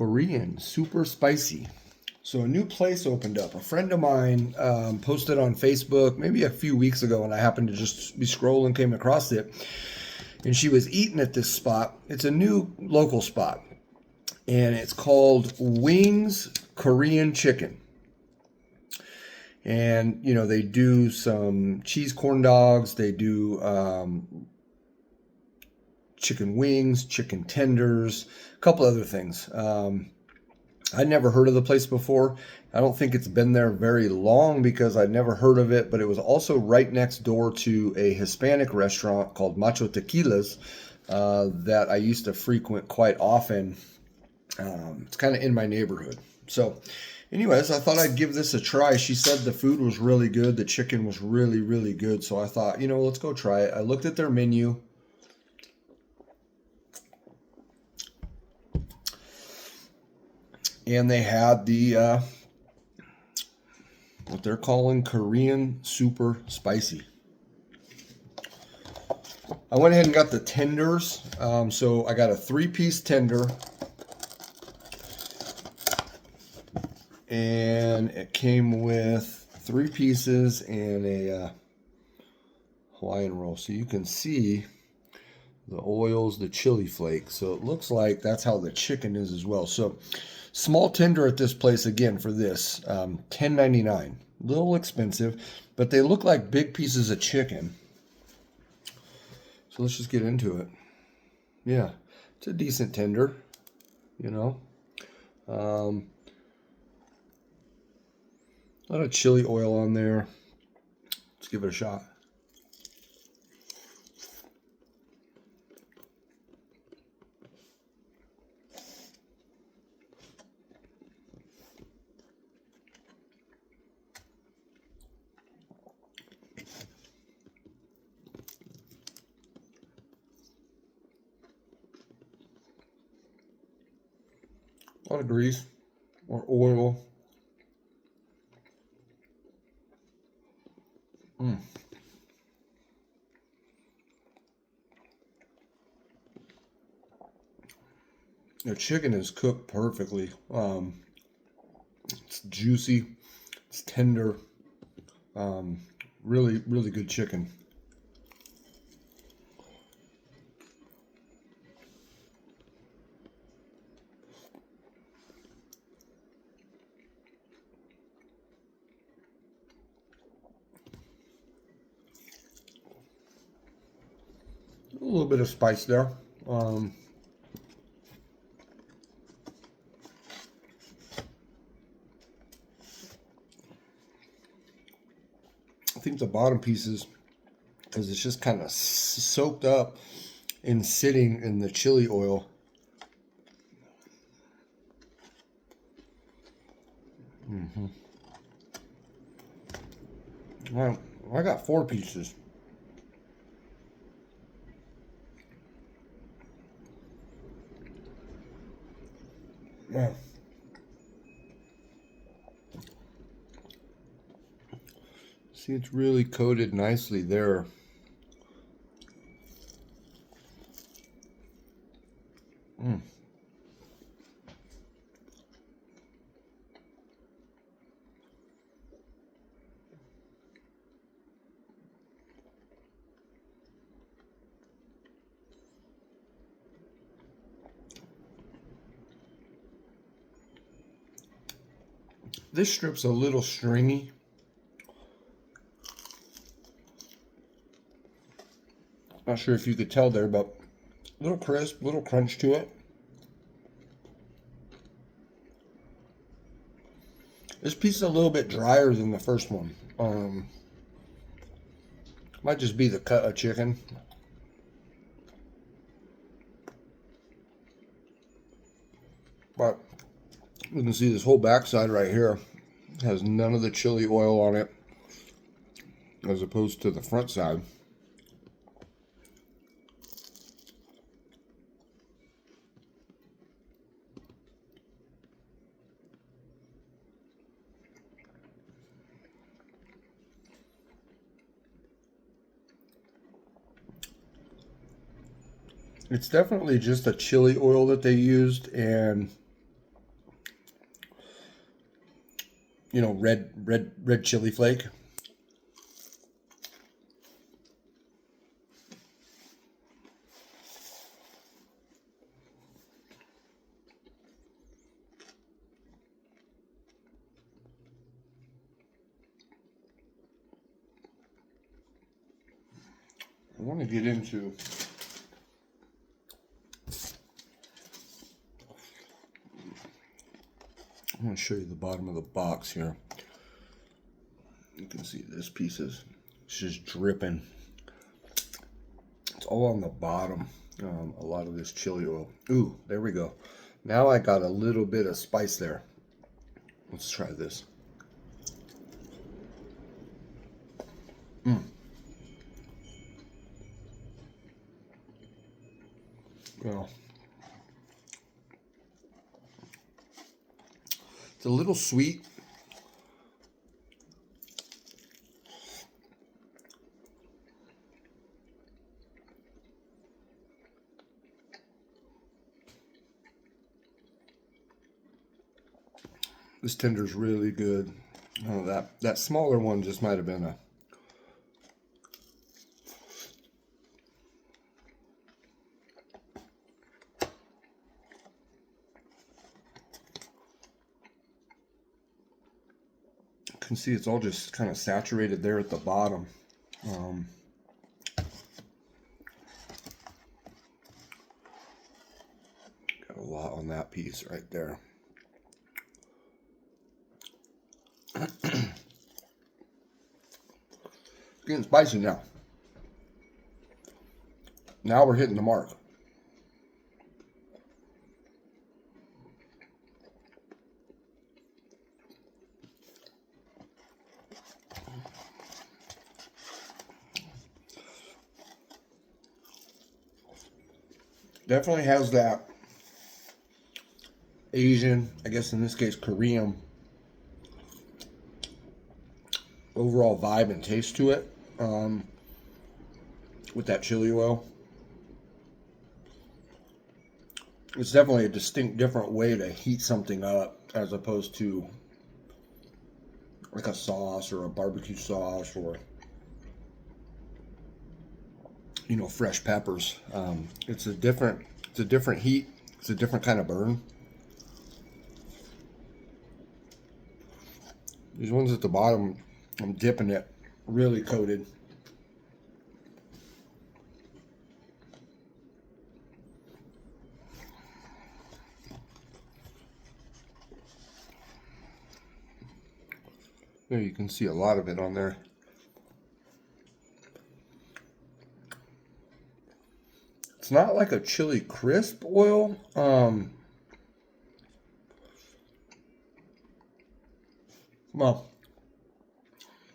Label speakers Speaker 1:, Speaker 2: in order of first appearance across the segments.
Speaker 1: Korean, super spicy. So a new place opened up. A friend of mine posted on Facebook maybe a few weeks ago, and I happened to just be scrolling, came across it, and she was eating at this spot. It's a new local spot, and it's called Wings Korean Chicken. And you know, they do some cheese corn dogs. They do chicken wings, chicken tenders, a couple other things. I'd never heard of the place before. I don't think it's been there very long because I'd never heard of it, but it was also right next door to a Hispanic restaurant called Macho Tequilas that I used to frequent quite often. It's kind of in my neighborhood. So, anyways, I thought I'd give this a try. She said the food was really good. The chicken was really, really good. So I thought, you know, let's go try it. I looked at their menu. And they had the what they're calling Korean super spicy. I went ahead and got the tenders. So I got a 3-piece tender, and it came with 3 pieces and a Hawaiian roll. So you can see the oils, the chili flakes. So it looks like that's how the chicken is as well. So small tender at this place, again, for this, $10.99. A little expensive, but they look like big pieces of chicken. So let's just get into it. Yeah, it's a decent tender, you know. A lot of chili oil on there. Let's give it a shot. A lot of grease or oil. The chicken is cooked perfectly. It's juicy. It's tender. Really, really good chicken. A little bit of spice there. I think the bottom pieces, because it's just kind of soaked up and sitting in the chili oil. Well, I got 4 pieces. Yeah. See, it's really coated nicely there. This strip's a little stringy. Not sure if you could tell there, but a little crisp, a little crunch to it. This piece is a little bit drier than the first one. Might just be the cut of chicken. But you can see this whole backside right here has none of the chili oil on it, as opposed to the front side. It's definitely just a chili oil that they used, and red chili flake. I want to get into I'm going to show you the bottom of the box here. You can see this piece is just dripping. It's all on the bottom. A lot of this chili oil. Ooh, there we go. Now I got a little bit of spice there. Let's try this. Well, it's a little sweet. This tender's really good. Oh, that smaller one just might have been a can see it's all just kind of saturated there at the bottom. Got a lot on that piece right there. Getting spicy now. Now we're hitting the mark. Definitely has that Asian, I guess in this case Korean, overall vibe and taste to it, with that chili oil. It's definitely a distinct different way to heat something up as opposed to like a sauce or a barbecue sauce or fresh peppers. It's a different heat. It's a different kind of burn. These ones at the bottom, I'm dipping it really coated. There you can see a lot of it on there. It's not like a chili crisp oil. Well,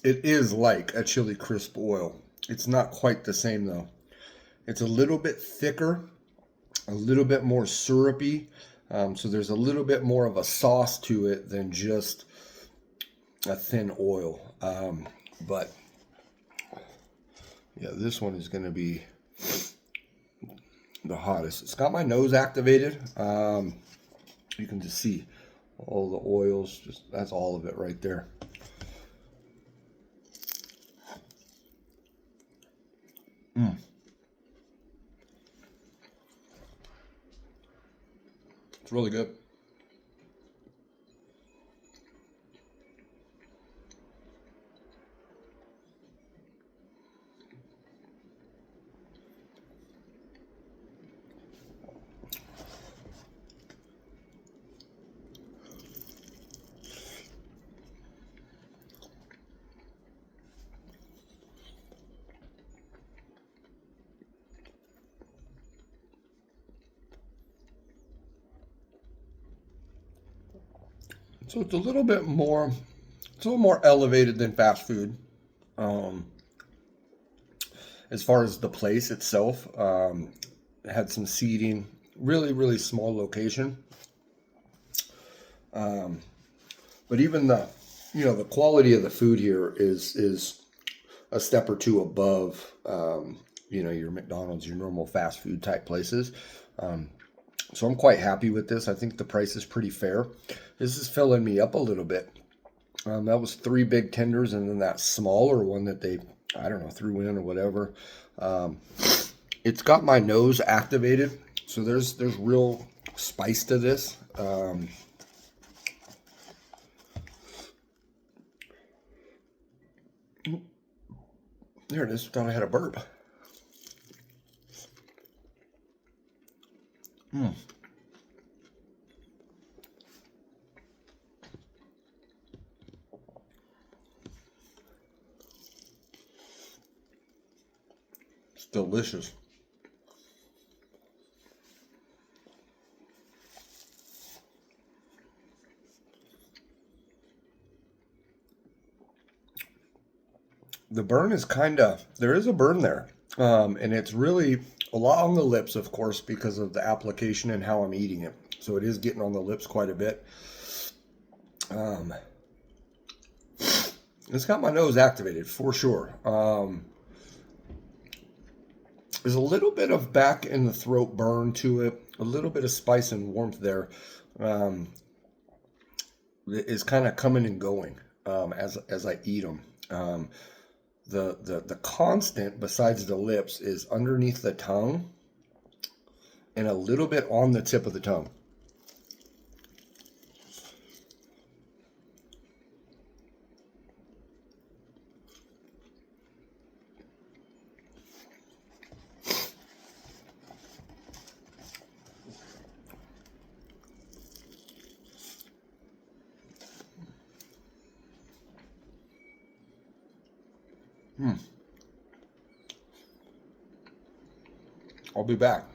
Speaker 1: it is like a chili crisp oil. It's not quite the same though. It's a little bit thicker, a little bit more syrupy. So there's a little bit more of a sauce to it than just a thin oil. But yeah, this one is going to be the hottest. It's got my nose activated. You can just see all the oils. That's all of it right there. It's really good. So it's a little bit more, it's a little more elevated than fast food. As far as the place itself, it had some seating, really, really small location. But even the quality of the food here is a step or two above, your McDonald's, your normal fast food type places. So I'm quite happy with this. I think the price is pretty fair. This is filling me up a little bit. That was 3 big tenders, and then that smaller one that they, I don't know, threw in or whatever. Um, it's got my nose activated, so there's real spice to this. There it is. Thought I had a burp. Mm. It's delicious. The burn is there is a burn there. And it's really a lot on the lips, of course, because of the application and how I'm eating it. So it is getting on the lips quite a bit. Um, it's got my nose activated for sure. There's a little bit of back in the throat burn to it, a little bit of spice and warmth there. Um, is kind of coming and going as I eat them. The constant besides the lips is underneath the tongue and a little bit on the tip of the tongue. Hmm. I'll be back.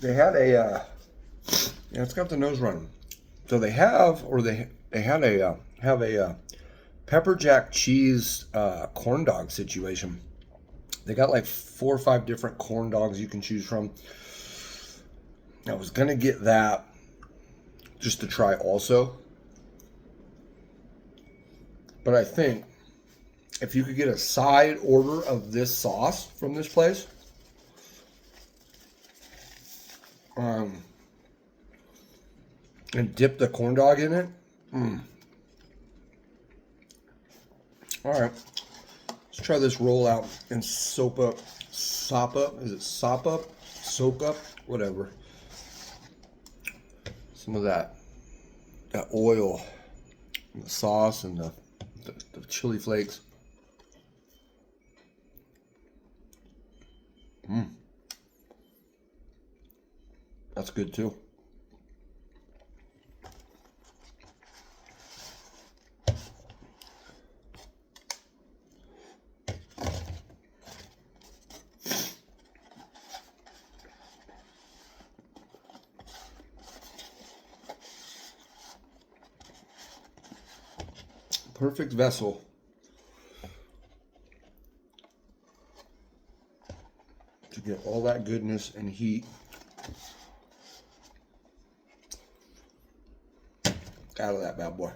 Speaker 1: They had yeah, it's got the nose running. So they had have a pepper jack cheese corn dog situation. They got like 4 or 5 different corn dogs you can choose from. I was gonna get that just to try also, but I think if you could get a side order of this sauce from this place, um, and dip the corn dog in it. All right, let's try this roll out and sop up. Is it sop up? Soak up? Whatever. Some of that oil, and the sauce, and the chili flakes. That's good too. Perfect vessel to get all that goodness and heat out of that bad boy.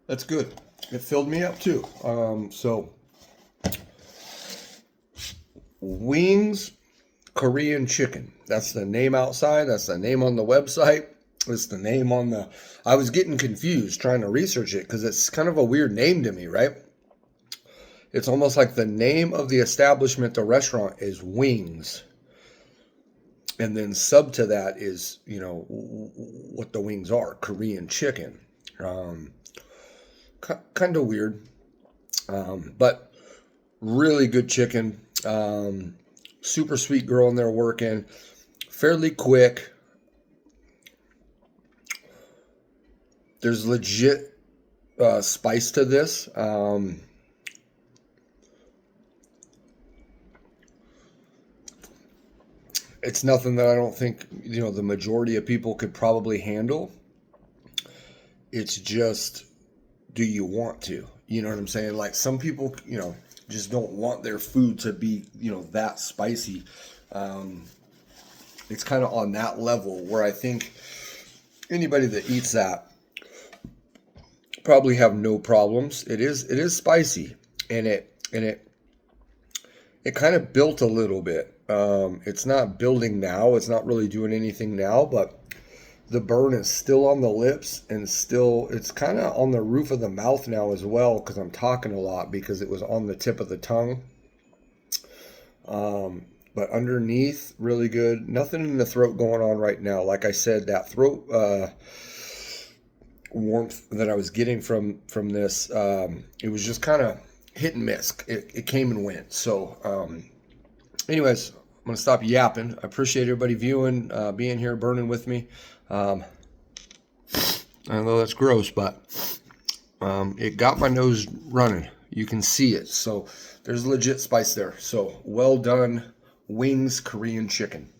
Speaker 1: That's good. It filled me up too. So Wings Korean chicken. That's the name outside. That's the name on the website. It's the name on the. I was getting confused trying to research it because it's kind of a weird name to me, right? It's almost like the name of the establishment, the restaurant, is Wings. And then sub to that is, what the wings are, Korean chicken. Kind of weird, but really good chicken. Super sweet girl in there working, fairly quick. There's legit spice to this. It's nothing that I don't think the majority of people could probably handle. It's just, do you want to? You know what I'm saying? Like some people, just don't want their food to be, that spicy. It's kind of on that level where I think anybody that eats that probably have no problems. It is spicy, and it kind of built a little bit. It's not building now. It's not really doing anything now, but the burn is still on the lips, and still it's kind of on the roof of the mouth now as well, because I'm talking a lot, because it was on the tip of the tongue. But underneath, really good. Nothing in the throat going on right now. Like I said, that throat warmth that I was getting from this, it was just kind of hit and miss. It came and went. So, anyways, I'm gonna stop yapping. I appreciate everybody viewing, being here, burning with me. I know that's gross, but it got my nose running. You can see it. So there's legit spice there. So well done, Wings Korean chicken.